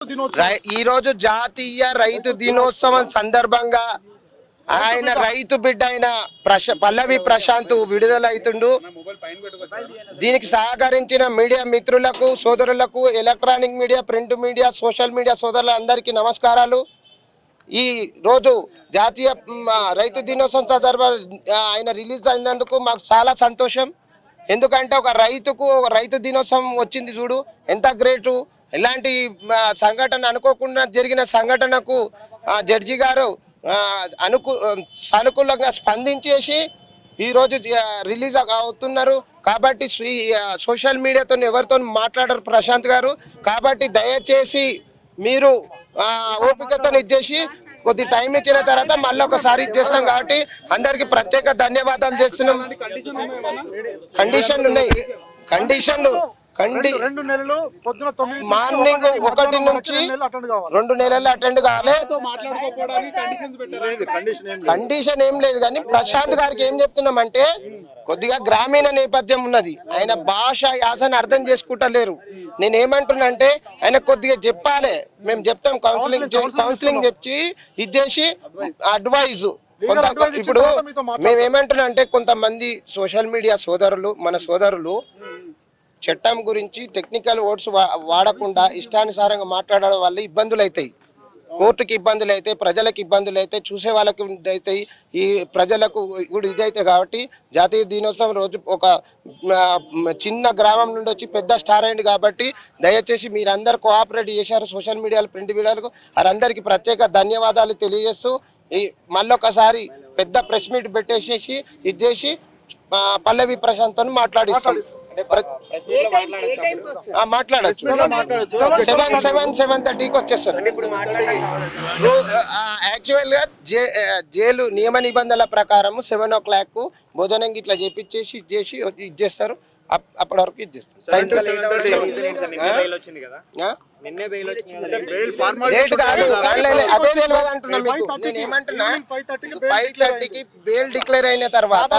ఈ రోజు జాతీయ రైతు దినోత్సవం సందర్భంగా ఆయన రైతు బిడ్డ అయిన పల్లవి ప్రశాంత్ విడుదల అవుతుండు. దీనికి సహకరించిన మీడియా మిత్రులకు, సోదరులకు, electronic media, print media, social media సోదరులందరికీ నమస్కారాలు. ఈ రోజు జాతీయ రైతు దినోత్సవం సందర్భంగా ఆయన రిలీజ్ అయినందుకు మాకు చాలా సంతోషం. ఎందుకంటే ఒక రైతు దినోత్సవం వచ్చింది చూడు, ఎంత గ్రేటు. ఇలాంటి సంఘటన అనుకోకుండా జరిగిన సంఘటనకు జడ్జి గారు సానుకూలంగా స్పందించేసి ఈరోజు రిలీజ్ అవుతున్నారు. కాబట్టి సోషల్ మీడియాతో ఎవరితో మాట్లాడరు ప్రశాంత్ గారు. కాబట్టి దయచేసి మీరు ఓపికతో ఇచ్చేసి కొద్ది టైం ఇచ్చిన తర్వాత మళ్ళీ ఒకసారి ఇచ్చేస్తాం. కాబట్టి అందరికి ప్రత్యేక ధన్యవాదాలు చేస్తున్నాం. కండిషన్లు ఉన్నాయి. మార్నింగ్ 1 నుంచి 2 నెలలు అటెండ్ కావాలి. కండిషన్ ఏం లేదు. కానీ ప్రశాంత్ గారికి ఏం చెప్తున్నామంటే కొద్దిగా గ్రామీణ నేపథ్యం ఉన్నది. ఆయన భాష యాసను అర్థం చేసుకుంటలేరు. నేనేమంటున్నా అంటే ఆయన కొద్దిగా చెప్పాలి. మేము చెప్తాం, కౌన్సిలింగ్ చెప్పి ఇచ్చేసి అడ్వైజ్. ఇప్పుడు మేమేమంటున్నా అంటే కొంతమంది సోషల్ మీడియా సోదరులు, మన సోదరులు చట్టం గురించి టెక్నికల్ వర్డ్స్ వాడకుండా ఇష్టానుసారంగా మాట్లాడడం వల్ల ఇబ్బందులు అవుతాయి. కోర్టుకి ఇబ్బందులు అవుతాయి, ప్రజలకు ఇబ్బందులు అవుతాయి, చూసే వాళ్ళకి అవుతాయి, ఈ ప్రజలకు కూడా ఇదైతే. కాబట్టి జాతీయ దినోత్సవం రోజు ఒక చిన్న గ్రామం నుండి వచ్చి పెద్ద స్టార్ అయింది. కాబట్టి దయచేసి మీరందరూ కోఆపరేట్ చేశారు సోషల్ మీడియాలో, ప్రింట్ మీడియాలకు. వారందరికీ ప్రత్యేక ధన్యవాదాలు తెలియజేస్తూ మళ్ళొకసారి పెద్ద ప్రెస్ మీట్ పెట్టేసేసి ఇచ్చేసి పల్లవి ప్రశాంత్ మాట్లాడిస్తాం. మాట్లాడచ్చు. 7:30కి వచ్చేస్తారు. యాక్చువల్ గా జైలు నియమ నిబంధనల ప్రకారం 7 o'clock భోజనం ఇట్లా చేపించేసి ఇచ్చేస్తారు. అప్పటి వరకు ఇచ్చేస్తారు. అదే తెలియదు అంటున్నా మీకు. నేను ఏమంటున్నా, 5:30కి బెయిల్ డిక్లేర్ అయిన తర్వాత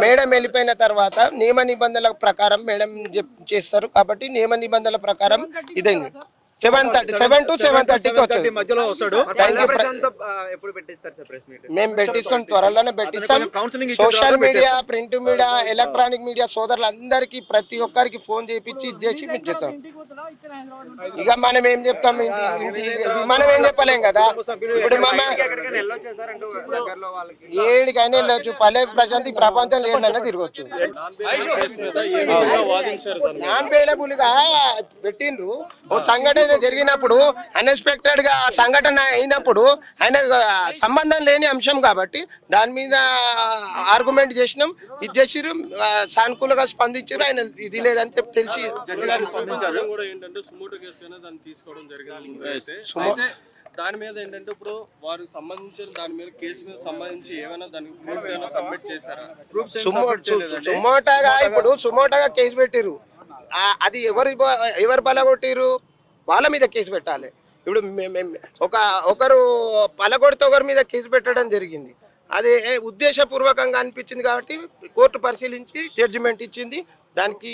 మేడం వెళ్ళిపోయిన తర్వాత నియమ నిబంధనల ప్రకారం మేడం చేస్తారు. కాబట్టి నియమ నిబంధనల ప్రకారం ఇదైంది. 7 to 7:30కి వచ్చాడు. మేము పెట్టిస్తాం, త్వరలోనే పెట్టిస్తాం. Social media, print media, electronic media సోదరులందరికీ ప్రతి ఒక్కరికి ఫోన్ చేయించి ఇచ్చేసి మీకు చెప్తాం. ఇక మనం ఏం చెప్తాం, మనం ఏం చెప్పలేం కదా. ఇప్పుడు ఏడికైనా వెళ్ళొచ్చు. పల్లవి ప్రశాంత్ ఈ ప్రపంచంలో ఏడైనా తిరగచ్చు. నాన్ అవైలబుల్ గా పెట్టిండ్రు. ఓ సంఘటన జరిగినప్పుడు, అన్ఎక్స్పెక్టెడ్ గా సంఘటన అయినప్పుడు ఆయన సంబంధం లేని అంశం కాబట్టి దాని మీద ఆర్గ్యుమెంట్ చేసినాం. ఇది చేసిరు, సానుకూలంగా స్పందించారు. ఆయన ఇది లేదని చెప్పి తెలిసి దాని మీద ఏంటంటే ఇప్పుడు వారు సంబంధించిన దాని మీద కేసు మీద సంబంధించి ఏమైనా దానికి ప్రూఫ్స్ ఏమైనా సబ్మిట్ చేశారా? సుమోటాగా కేసు పెట్టిరు. అది ఎవరు బలగొట్టిరు, వాళ్ళ మీద కేసు పెట్టాలి. ఇప్పుడు ఒకరు పలగొడితే ఒకరి మీద కేసు పెట్టడం జరిగింది. అది ఉద్దేశపూర్వకంగా అనిపించింది కాబట్టి కోర్టు పరిశీలించి జడ్జిమెంట్ ఇచ్చింది. దానికి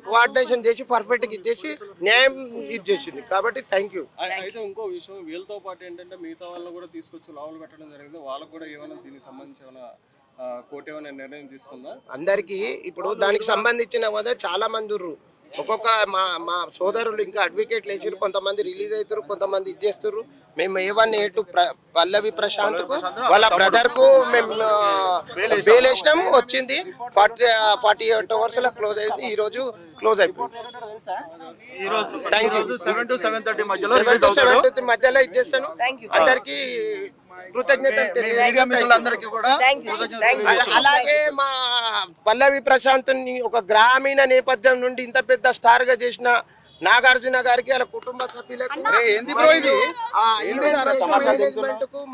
కోఆర్డినేషన్ చేసి పర్ఫెక్ట్గా ఇచ్చేసి న్యాయం ఇచ్చేసింది. కాబట్టి థ్యాంక్ యూ. అయితే ఇంకో విషయం, వీళ్ళతో పాటు ఏంటంటే మిగతా వాళ్ళని కూడా తీసుకొచ్చి లోపల పెట్టడం జరిగింది. వాళ్ళకు కూడా ఏమైనా దీనికి సంబంధించి ఏమైనా కోర్టు ఏమైనా నిర్ణయం తీసుకుందా? అందరికీ ఇప్పుడు దానికి సంబంధించిన చాలా మంది ఉర్రు. ఒక్కొక్క మా సోదరులు ఇంకా అడ్వకేట్లు వేసారు. కొంతమంది రిలీజ్ అవుతారు, కొంతమంది ఇది చేస్తారు. మేము A1 A2 పల్లవి ప్రశాంత్కు వాళ్ళ బ్రదర్కు మేము బెయిల్ వేసినాము. వచ్చింది 48 hours క్లోజ్ అయింది. ఈరోజు క్లోజ్ అయిపోయింది. Thank you. 7 to 7:30 మధ్యలో ఇచ్చేస్తాను. అందరికీ కృతజ్ఞతలు. అలాగే మా పల్లవి ప్రశాంత్ ఒక గ్రామీణ నేపథ్యం నుండి ఇంత పెద్ద స్టార్ గా చేసిన నాగార్జున గారికి, వాళ్ళ కుటుంబ సభ్యులకు,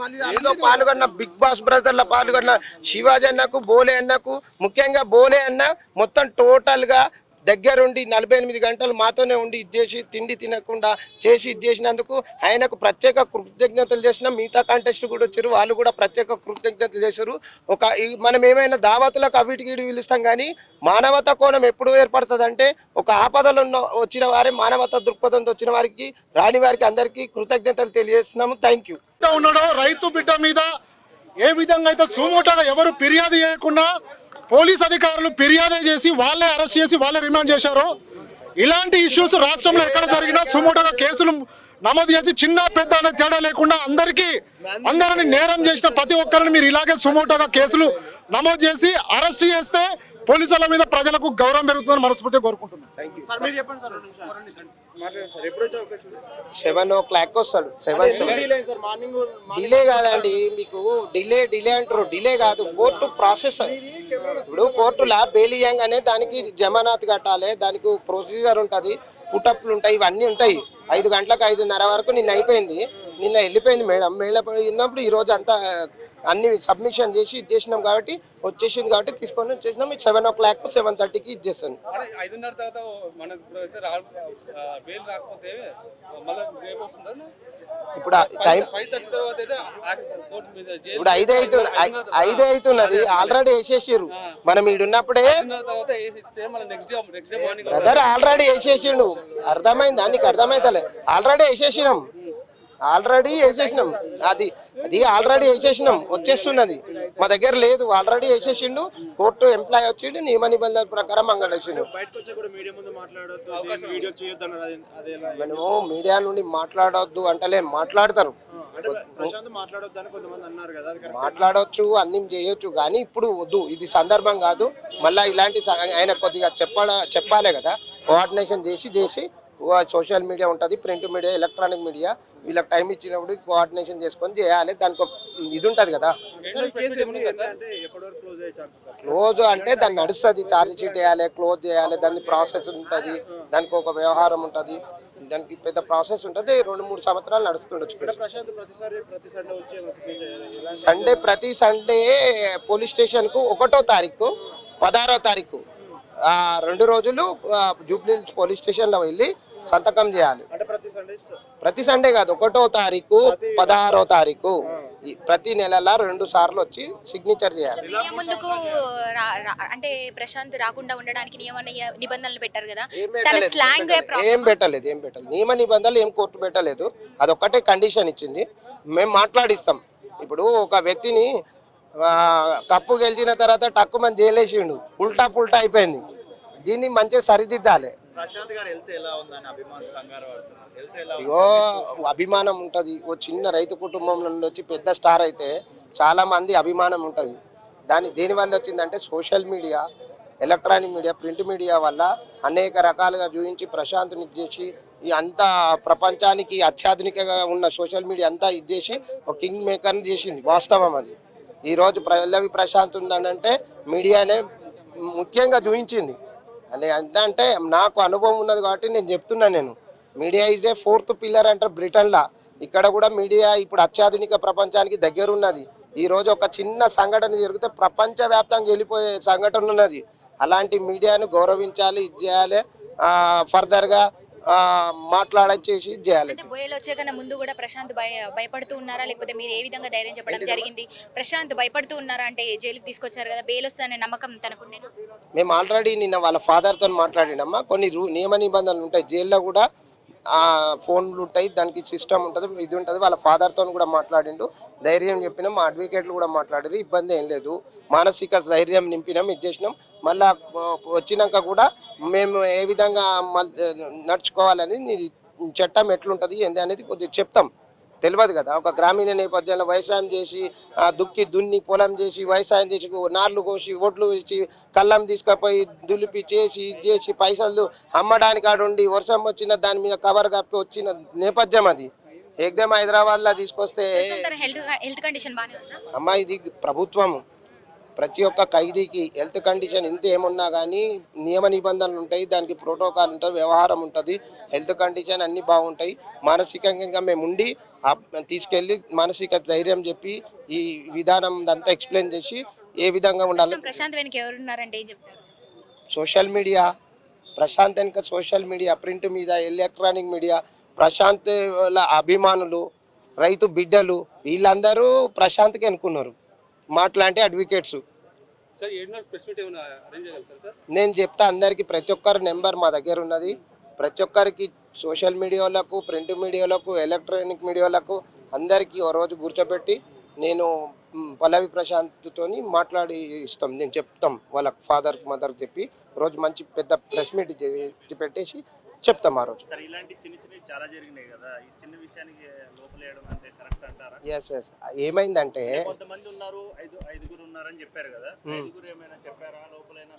మళ్ళీ అందులో పాల్గొన్న బిగ్ బాస్ బ్రదర్ల పాల్గొన్న శివాజీ అన్నకు, బోలే అన్నకు, ముఖ్యంగా బోలే అన్న మొత్తం టోటల్ గా దగ్గరుండి 48 గంటలు మాతోనే ఉండి ఇది చేసి తిండి తినకుండా చేసి ఇది చేసినందుకు ఆయనకు ప్రత్యేక కృతజ్ఞతలు చేసిన మిగతా కంటెస్ట్ కూడా వచ్చారు, వాళ్ళు కూడా ప్రత్యేక కృతజ్ఞతలు చేశారు. మనం ఏమైనా దావతులకు అవిటికి పిలుస్తాం కానీ మానవతా కోణం ఎప్పుడు ఏర్పడుతుంది అంటే ఒక ఆపదలు వచ్చిన వారే మానవతా దృక్పథంతో వచ్చిన వారికి రాని వారికి అందరికీ కృతజ్ఞతలు తెలియజేస్తున్నాము. Thank you. ఉన్నాడో రైతు బిడ్డ మీద ఏ విధంగా అయితే సుమోటోగా ఎవరు ఫిర్యాదు చేయకుండా పోలీస్ అధికారులు ఫిర్యాదు చేసి వాళ్ళే అరెస్ట్ చేసి వాళ్ళే రిమాండ్ చేశారో, ఇలాంటి ఇష్యూస్ రాష్ట్రంలో ఎక్కడ జరిగినా సుమోటోగా కేసులు నమోదు చేసి చిన్న పెద్ద అనే తేడా లేకుండా అందరిని నేరం చేసిన ప్రతి ఒక్కరిని మీరు ఇలాగే సుమోటోగా కేసులు నమోదు చేసి అరెస్ట్ చేస్తే పోలీసుల మీద ప్రజలకు గౌరవం పెరుగుతుందని మనస్ఫూర్తిగా కోరుకుంటున్నాను. 7 వస్తాడు. 7 డిలే కాదండి, మీకు డిలే అంటారు. డిలే కాదు, కోర్టు ప్రాసెస్. ఇప్పుడు కోర్టులా బెయిల్ ఇయ్యంగానే దానికి జమానత్ కట్టాలి, దానికి ప్రొసీజర్ ఉంటుంది, పుటప్లు ఉంటాయి, ఇవన్నీ ఉంటాయి. 5 గంటలకు 5:30 వరకు నిన్న అయిపోయింది. నిన్న వెళ్ళిపోయింది మేడం. వెళ్ళినప్పుడు ఈరోజు అంతా అన్ని సబ్మిషన్ చేసి ఇది చేసినాం కాబట్టి వచ్చేసింది కాబట్టి తీసుకొని వచ్చేసినాం. మీకు 7 o'clock 7:30కి ఇది చేస్తాను. ఇప్పుడు టైం ఇప్పుడు 5 అవుతున్నది, ఆల్రెడీ వేసేసారు. మనం ఈడున్నప్పుడే బ్రదర్ ఆల్రెడీ వేసేసిండు. అర్థమైందా? నీకు అర్థమైతలే? ఆల్రెడీ వేసేసినాం. అది ఆల్రెడీ వేసేసినాం, వచ్చేస్తున్నది. మా దగ్గర లేదు, ఆల్రెడీ వేసేసిండు. కోర్టు ఎంప్లాయ్ వచ్చిండు, నియమ నిబంధనల ప్రకారం మంగళేసిండు. మనము మీడియా నుండి మాట్లాడొద్దు అంటలే, మాట్లాడతారు, మాట్లాడవచ్చు, అన్ని చేయొచ్చు, కానీ ఇప్పుడు వద్దు, ఇది సందర్భం కాదు. మళ్ళీ ఇలాంటి ఆయన కొద్దిగా చెప్పాలి కదా, కోఆర్డినేషన్ చేసి సోషల్ మీడియా ఉంటుంది, ప్రింట్ మీడియా, ఎలక్ట్రానిక్ మీడియా, వీళ్ళకి టైం ఇచ్చినప్పుడు కోఆర్డినేషన్ చేసుకొని చేయాలి. దానికి ఇది ఉంటుంది కదా. క్లోజ్ అంటే దాన్ని నడుస్తుంది, ఛార్జ్ షీట్ వేయాలి, క్లోజ్ చేయాలి, దాని ప్రాసెస్ ఉంటుంది, దానికి ఒక వ్యవహారం ఉంటుంది, దానికి పెద్ద ప్రాసెస్ ఉంటుంది. 2-3 సంవత్సరాలు నడుస్తుండొచ్చు. ప్రతి సండే పోలీస్ స్టేషన్కు 1వ తారీఖు 16వ తారీఖు 2 రోజులు జూబ్లీ పోలీస్ స్టేషన్లో వెళ్ళి సంతకం చేయాలి. ప్రతి సండే కాదు, 1వ తారీఖు 16వ తారీఖు ప్రతి నెలలో 2 సార్లు వచ్చి సిగ్నేచర్ చేయాలి. ముందుకు అంటే ప్రశాంత్ రాకుండా ఉండడానికి నియమ నిబంధనలు పెట్టారు కదా, ఏం పెట్టలేదు. నియమ నిబంధనలు ఏం కోర్టు పెట్టలేదు, అదొక్కటే కండిషన్ ఇచ్చింది. మేము మాట్లాడిస్తాం. ఇప్పుడు ఒక వ్యక్తిని కప్పు గెలిచిన తర్వాత టక్కు మంది జైలేసిండు, ఉల్టా పుల్టా అయిపోయింది. దీన్ని మంచిగా సరిదిద్దాలి. ఇగో అభిమానం ఉంటుంది. ఓ చిన్న రైతు కుటుంబం నుండి వచ్చి పెద్ద స్టార్ అయితే చాలా మంది అభిమానం ఉంటుంది. దేనివల్ల వచ్చిందంటే social media, electronic media, print media వల్ల అనేక రకాలుగా చూపించి ప్రశాంత్ని చేసి అంతా ప్రపంచానికి అత్యాధునికంగా ఉన్న సోషల్ మీడియా అంతా ఇది చేసి ఒక కింగ్ మేకర్ని చేసింది. వాస్తవం అది. ఈరోజు పల్లవి ప్రశాంత్ ఉందంటే మీడియానే ముఖ్యంగా చూపించింది. ఎంత అంటే నాకు అనుభవం ఉన్నది కాబట్టి నేను చెప్తున్నాను. Media is a 4th pillar అంటారు బ్రిటన్లో. ఇక్కడ కూడా మీడియా ఇప్పుడు అత్యాధునిక ప్రపంచానికి దగ్గర ఉన్నది. ఈరోజు ఒక చిన్న సంఘటన జరిగితే ప్రపంచవ్యాప్తంగా వెళ్ళిపోయే సంఘటన ఉన్నది. అలాంటి మీడియాను గౌరవించాలి, ఇది చేయాలి, ఫర్దర్గా మాట్లాడచ్చేసి చేయాలి. బోయలు వచ్చే కన్నా ముందు కూడా ప్రశాంత్ భయపడుతూ ఉన్నారా, లేకపోతే మీరు ఏ విధంగా ధైర్యం చెప్పడం జరిగింది? ప్రశాంత్ భయపడుతూ ఉన్నారా అంటే జైలుకి తీసుకొచ్చారు కదా, బెయిల్ వస్తుందనే నమ్మకం తనకుండేనా? మేము ఆల్రెడీ నిన్న వాళ్ళ ఫాదర్తో మాట్లాడినమ్మా. కొన్ని నియమ నిబంధనలు ఉంటాయి, జైల్లో కూడా ఫోన్లు ఉంటాయి, దానికి సిస్టమ్ ఉంటుంది, ఇది ఉంటుంది. వాళ్ళ ఫాదర్తో కూడా మాట్లాడిండు, ధైర్యం చెప్పినాం. మా అడ్వకేట్లు కూడా మాట్లాడారు, ఇబ్బంది ఏం లేదు. మానసిక ధైర్యం నింపినాం, ఇది చేసినాం. మళ్ళా వచ్చినాక కూడా మేము ఏ విధంగా నడుచుకోవాలని చట్టం ఎట్లుంటుంది ఏంది అనేది కొద్దిగా చెప్తాం. తెలియదు కదా, ఒక గ్రామీణ నేపథ్యంలో వ్యవసాయం చేసి దున్ని పొలం చేసి వ్యవసాయం చేసి నార్లు కోసి ఒడ్లు వేసి కళ్ళం తీసుకుపోయి దులిపి చేసి పైసలు అమ్మడానికి ఆడుండి వర్షం వచ్చిన దాని మీద కవర్ కప్పి వచ్చిన నేపథ్యం అది. ఏకదం హైదరాబాద్లో తీసుకొస్తే అమ్మ ఇది ప్రభుత్వం ప్రతి ఒక్క ఖైదీకి హెల్త్ కండిషన్ ఇంత ఏమున్నా కానీ నియమ నిబంధనలు ఉంటాయి, దానికి ప్రోటోకాల్ ఉంటుంది, వ్యవహారం ఉంటుంది, హెల్త్ కండిషన్ అన్నీ బాగుంటాయి. మానసికంగా మేము ఉండి తీసుకెళ్ళి మానసిక ధైర్యం చెప్పి ఈ విధానం అంతా ఎక్స్ప్లెయిన్ చేసి ఏ విధంగా ఉండాలి. ప్రశాంత్ వెనక ఎవరున్నారంటే ఏం చెప్తారు? సోషల్ మీడియా, ప్రశాంత్ వెనుక సోషల్ మీడియా, ప్రింట్ మీద, ఎలక్ట్రానిక్ మీడియా, ప్రశాంత్ వాళ్ళ అభిమానులు, రైతు బిడ్డలు వీళ్ళందరూ ప్రశాంత్కి అనుకున్నారు. మాట్లాంటి అడ్వకేట్స్ సార్ 7 ప్రెస్ మీట్ ఏమైనా అరేంజ్ చేయగలుగుతారు సార్? నేను చెప్తా అందరికీ, ప్రతి ఒక్కరి నెంబర్ మా దగ్గర ఉన్నది. ప్రతి ఒక్కరికి సోషల్ మీడియాలకు, ప్రింట్ మీడియాలకు, ఎలక్ట్రానిక్ మీడియాలకు అందరికీ ఓ రోజు కూర్చోబెట్టి నేను పల్లవి ప్రశాంత్తోని మాట్లాడి ఇస్తాం. నేను చెప్తాం వాళ్ళ ఫాదర్ మదర్కి చెప్పి రోజు మంచి పెద్ద ప్రెస్ మీట్ పెట్టేసి చెప్తాం ఆ రోజు. ఇలాంటి చిన్న చిన్నవి చాలా జరిగినాయి కదా, ఈ చిన్న విషయానికి లోపలేయడం అంటే కరెక్ట్ అంటారా? ఎస్ ఏమైందంటే కొంతమంది ఉన్నారు, ఐదుగురు ఉన్నారని చెప్పారు కదా, ఐదుగురు ఏమైనా చెప్పారా లోపలైనా?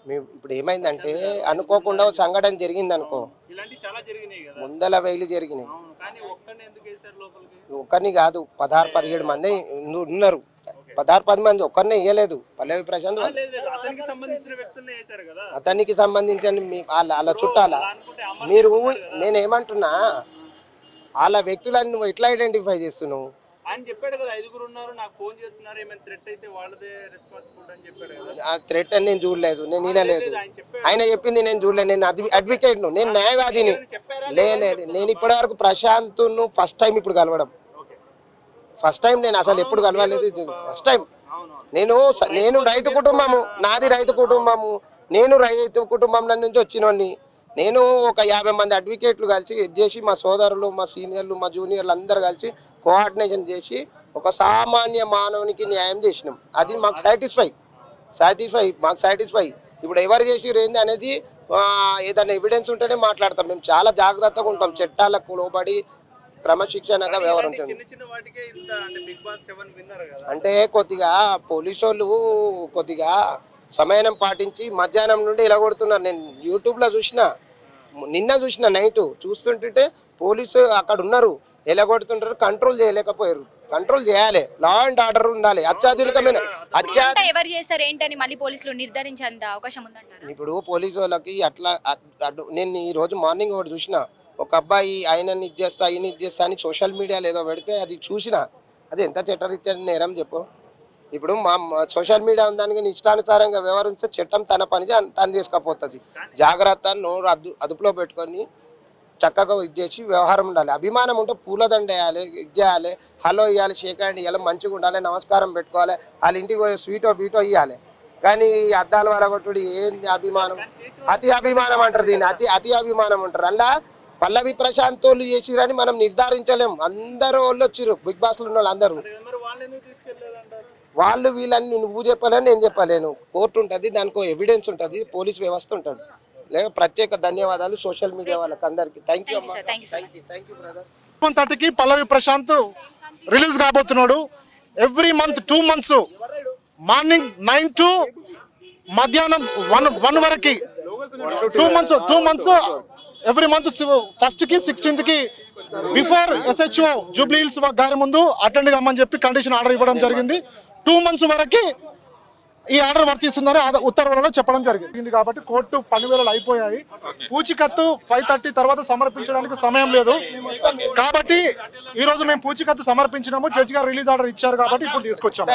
మేము ఇప్పుడు ఏమైందంటే అనుకోకుండా ఒక సంఘటన జరిగింది అనుకో, ఇలాంటివి చాలా జరిగినాయి కదా. 100,000 జరిగినాయి. అవును, కానీ ఒక్కడిని ఎందుకు వేశారు లోపలికి? ఒక్కరిని కాదు, 16-17 మంది ఉన్నారు. 16-10 మంది ఒక్కరినే ఇవ్వలేదు. పల్లవి ప్రశాంత్ లేదు లేదు, అతనికి సంబంధించిన వ్యక్తుల్ని వేశారు కదా. అతనికి సంబంధించిన వాళ్ళ చుట్టాల మీరు నేనేమంటున్నా, వాళ్ళ వ్యక్తులను నువ్వు ఎట్లా ఐడెంటిఫై చేస్తున్నావు? ఆయన చెప్పాడు కదా, ఐదుగురు ఉన్నారు, నాకు ఫోన్ చేస్తున్నారు, ఏమైనా థ్రెట్ అయితే వాళ్ళదే రెస్పాన్సిబిలిటీ అని చెప్పాడు కదా. ఆ థ్రెట్ అని నేను చూడలేదు, నేను వినలేదు. ఆయన చెప్పింది నేను చూడలేదు. నేను అడ్వకేట్ను, నేను న్యాయవాదిని. లేదు, నేను ఇప్పటి వరకు ప్రశాంత్ను ఫస్ట్ టైం ఇప్పుడు కలవడం. ఫస్ట్ టైం, నేను అసలు ఎప్పుడు కలవలేదు, ఫస్ట్ టైం. నేను రైతు కుటుంబము, నాది రైతు కుటుంబము. నేను రైతు కుటుంబం నుంచి వచ్చినోడిని. నేను ఒక 50 మంది అడ్వకేట్లు కలిసి చేసి, మా సోదరులు, మా సీనియర్లు, మా జూనియర్లు అందరు కలిసి కోఆర్డినేషన్ చేసి ఒక సామాన్య మానవునికి న్యాయం చేసినాం. అది మాకు సాటిస్ఫై. ఇప్పుడు ఎవరు చేసిరు ఏంది అనేది ఏదైనా ఎవిడెన్స్ ఉంటేనే మాట్లాడతాం. మేము చాలా జాగ్రత్తగా ఉంటాం, చట్టాలకు లోబడి క్రమశిక్షణగా వ్యవహరించాం. అంటే కొద్దిగా పోలీసు వాళ్ళు కొద్దిగా సమయం పాటించి మధ్యాహ్నం నుండి ఇలా కొడుతున్నారు. నేను యూట్యూబ్లో నిన్న చూసిన నైట్ చూస్తుంటే పోలీసు అక్కడ ఉన్నారు, ఎలా కొడుతుంటారు, కంట్రోల్ చేయలేకపోయారు. కంట్రోల్ చేయాలి, లా అండ్ ఆర్డర్ ఉండాలి. అత్యాధునికమైన ఎవరు చేశారు ఏంటని మళ్ళీ పోలీసులు నిర్ధారించేంత అవకాశం ఉందంటారా? ఇప్పుడు పోలీసు వాళ్ళకి అట్లా నేను ఈ రోజు మార్నింగ్ ఒకటి చూసిన, ఒక అబ్బాయి ఆయనని ఇది చేస్తా అని సోషల్ మీడియాలో ఏదో పెడితే అది చూసిన, అది ఎంత చట్టరీత్యా నేరం చెప్పు. ఇప్పుడు మా సోషల్ మీడియా ఉందానికి ఇష్టానుసారంగా వ్యవహరిస్తే చట్టం తన పని తను తీసుకపోతుంది. జాగ్రత్త, నోరు అదుపులో పెట్టుకొని చక్కగా ఇది చేసి వ్యవహారం ఉండాలి. అభిమానం ఉంటే పూలదండ వేయాలి, ఇది చేయాలి, హలో ఇవ్వాలి, షేక్ హ్యాండ్ ఇవ్వాలి, మంచిగా ఉండాలి, నమస్కారం పెట్టుకోవాలి, వాళ్ళ ఇంటికి పోయి స్వీటో బీటో ఇవ్వాలి. కానీ అద్దాల వరగొట్టుడు ఏంది అభిమానం? అతి అభిమానం అంటారు దీన్ని, అతి అభిమానం అంటారు. అలా పల్లవి ప్రశాంత్ వాళ్ళు చేసిరని మనం నిర్ధారించలేము. అందరూ వాళ్ళు వచ్చిర్రు, బిగ్ బాస్లో ఉన్న వాళ్ళు అందరూ. వాళ్ళు వీళ్ళని నువ్వు చెప్పాలని నేను చెప్పలేను. కోర్టు ఉంటుంది, దానికి ఎవిడెన్స్ ఉంటుంది, పోలీస్ వ్యవస్థ ఉంటుంది. లేక ప్రత్యేక ధన్యవాదాలు సోషల్ మీడియా వాళ్ళకి అందరికి. Thank you brother. 30కి పల్లవి ప్రశాంత్ రిలీజ్ కాబోతున్నాడు. Every month 2 months morning 9 to మధ్యాహ్నం 1 వరకు 2 months ఎవ్రీ మంత్ 1st కి 16th కి బిఫోర్ SHO జూబ్లీ హిల్స్ గారి ముందు అటెండ్ కమ్మని చెప్పి కండిషన్ ఆర్డర్ ఇవ్వడం జరిగింది. 2 months వరకు ఈ ఆర్డర్ వర్తిస్తుందని ఉత్తర్వులలో చెప్పడం జరిగింది. కాబట్టి కోర్టు 10,000 అయిపోయాయి. పూచికత్తు 5:30 తర్వాత సమర్పించడానికి సమయం లేదు. కాబట్టి ఈ రోజు మేము పూచికత్తు సమర్పించినాము. జడ్జి గారు రిలీజ్ ఆర్డర్ ఇచ్చారు కాబట్టి ఇప్పుడు తీసుకొచ్చాము.